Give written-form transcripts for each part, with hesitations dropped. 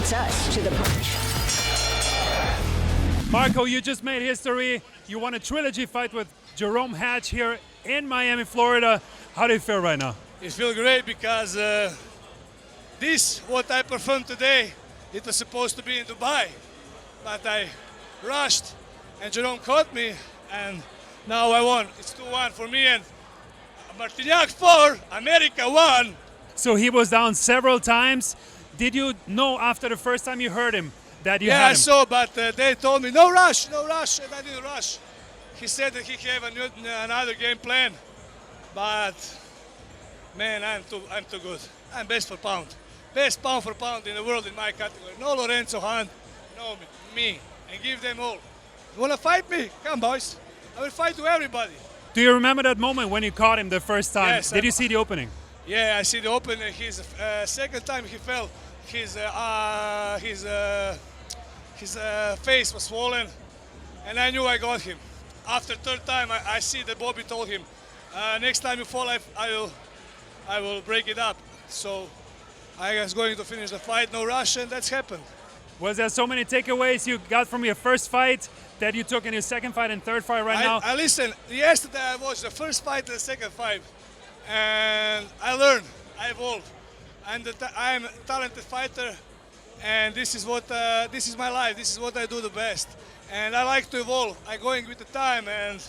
beats us to the punch. Marko, you just made history. You won a trilogy fight with Jerome Hatch here in Miami, Florida. How do you feel right now? It feels great because this, what I performed today, it was supposed to be in Dubai, but I rushed and Jerome caught me, and now I won. It's 2-1 for me, and Martinjak 4, America 1. So he was down several times. Did you know after the first time you heard him that you Yeah, had I him? saw, but they told me no rush, and I didn't rush. He said that he have another game plan, but man, I'm too good. I'm best for pound for pound in the world in my category. No Lorenzo Hunt, no me, and give them all. You wanna fight me? Come, boys. I will fight to everybody. Do you remember that moment when you caught him the first time? Yes, Did you see the opening? Yeah, I see the opening. His second time he fell, his face was swollen, and I knew I got him. After third time, I see that Bobby told him, next time you fall, I will break it up. So I was going to finish the fight, no rush, and that's happened. Was there so many takeaways you got from your first fight that you took in your second fight and third fight now? I listened. Yesterday I watched the first fight and the second fight, and I learned, I evolved. I'm a talented fighter, and this is my life. This is what I do the best, and I like to evolve. I'm going with the time, and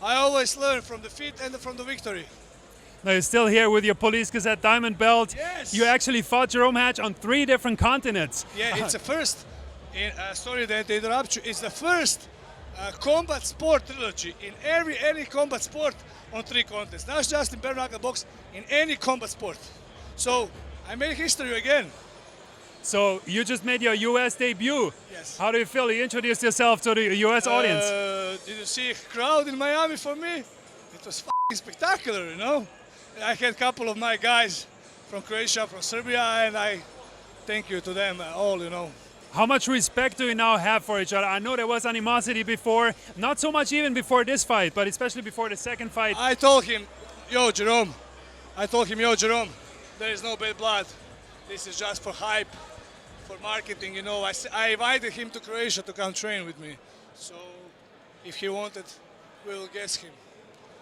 I always learn from defeat and from the victory. Now you're still here with your Police Gazette Diamond Belt. Yes. You actually fought Jerome Hatch on 3 different continents. Yeah, it's the first. Sorry that I interrupt you. It's the first combat sport trilogy in any combat sport on 3 continents. Not just in bare-knuckle box, in any combat sport. So I made history again. So you just made your U.S. debut. Yes. How do you feel? You introduced yourself to the U.S. audience. Did you see a crowd in Miami for me? It was f***ing spectacular, you know. I had a couple of my guys from Croatia, from Serbia, and I thank you to them all, you know. How much respect do you now have for each other? I know there was animosity before, not so much even before this fight, but especially before the second fight. I told him, yo, Jerome, there is no bad blood. This is just for hype, for marketing, you know. I invited him to Croatia to come train with me. So if he wanted, we will guess him.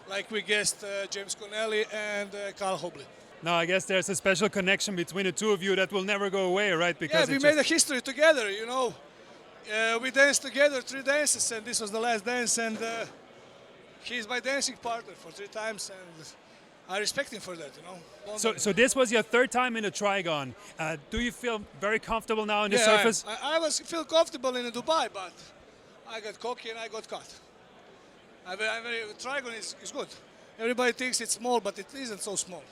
Like we guessed James Connelly and Carl Hobley. Now I guess there's a special connection between the two of you that will never go away, right? Because yeah, we made a history together, you know. We danced together 3 dances, and this was the last dance, and he's my dancing partner for 3 times, and I respect him for that, you know. So this was your 3rd time in the Trigon. Do you feel very comfortable now on the surface? I feel comfortable in Dubai, but I got cocky and I got caught. Trigon is good. Everybody thinks it's small, but it isn't so small.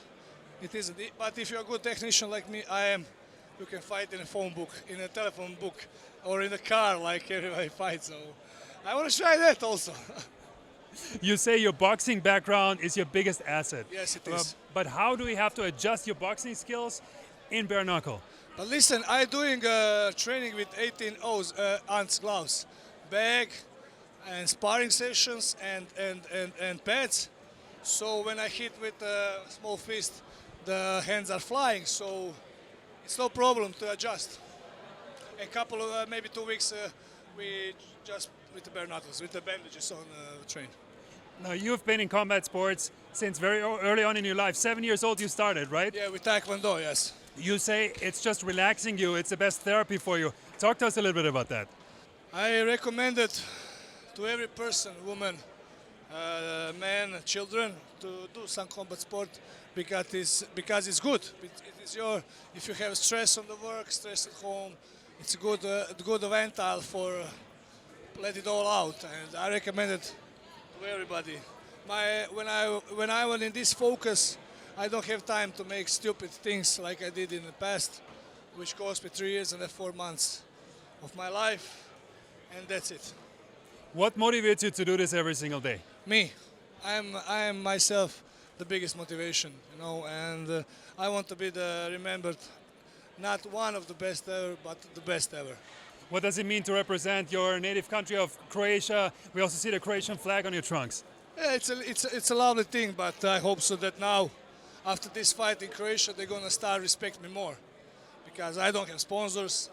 It isn't. But if you're a good technician like me, I am, you can fight in a phone book, in a telephone book, or in a car like everybody fights. So I want to try that also. You say your boxing background is your biggest asset. Yes, it is. But how do we have to adjust your boxing skills in bare knuckle? But listen, I'm doing training with 18 ounce gloves, bag, and sparring sessions and pads. So when I hit with a small fist, the hands are flying. So it's no problem to adjust. A couple of maybe 2 weeks, we just with the bare knuckles, with the bandages on the train. Now you've been in combat sports since very early on in your life. 7 years old you started, right? Yeah, with Taekwondo, yes. You say it's just relaxing you, it's the best therapy for you. Talk to us a little bit about that. I recommend it to every person, woman, man, children, to do some combat sport because it's good. It is if you have stress on the work, stress at home, it's a good ventil for let it all out, and I recommend it to everybody. When I was in this focus, I don't have time to make stupid things like I did in the past, which cost me 3 years and 4 months of my life, and that's it. What motivates you to do this every single day? Me. I am myself the biggest motivation, you know, and I want to be remembered not one of the best ever, but the best ever. What does it mean to represent your native country of Croatia? We also see the Croatian flag on your trunks. Yeah, it's a lovely thing, but I hope so that now, after this fight in Croatia, they're gonna start respect me more, because I don't have sponsors.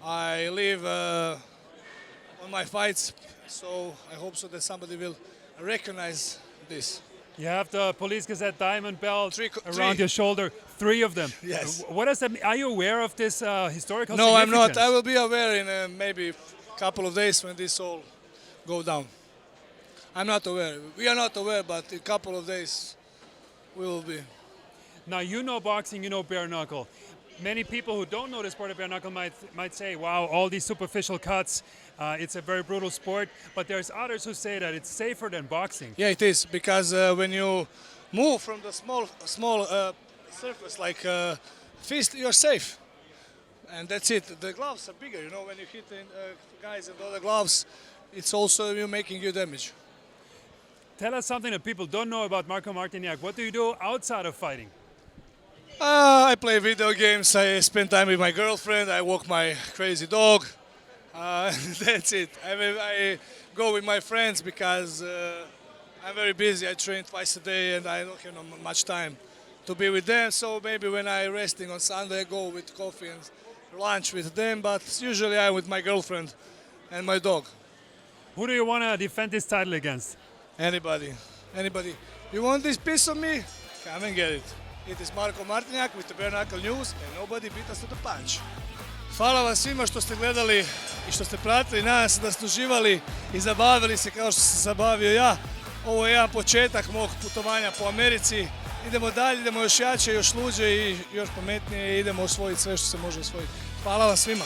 I live on my fights, so I hope so that somebody will recognize this. You have the Police Gazette diamond belt Three. around your shoulder, 3 of them. Yes. What does that mean? Are you aware of this historical No, I'm not. significance? I will be aware in maybe a couple of days when this all go down. I'm not aware. We are not aware, but in a couple of days we will be. Now, you know boxing, you know bare knuckle. Many people who don't know the sport of bare knuckle might say, wow, all these superficial cuts, it's a very brutal sport. But there's others who say that it's safer than boxing. Yeah, it is, because when you move from the small surface like fist, you're safe. And that's it. The gloves are bigger, you know, when you hit guys in the other gloves, it's also you making you damage. Tell us something that people don't know about Marko Martinjak. What do you do outside of fighting? I play video games, I spend time with my girlfriend, I walk my crazy dog. That's it. I go with my friends because I'm very busy. I train twice a day and I don't have much time to be with them. So maybe when I'm resting on Sunday, I go with coffee and lunch with them. But usually I'm with my girlfriend and my dog. Who do you want to defend this title against? Anybody. You want this piece of me? Come and get it. It is Marko Martinjak with the bare-knuckle news and nobody beat us to the punch. Hvala vam svima što ste gledali i što ste pratili. Nadam se da ste uživali i zabavili se kao što sam zabavio ja. Ovo je jedan početak mog putovanja po Americi. Idemo dalje, idemo još jače, još luđe i još pametnije i idemo osvojiti sve što se može osvojiti. Hvala vam svima.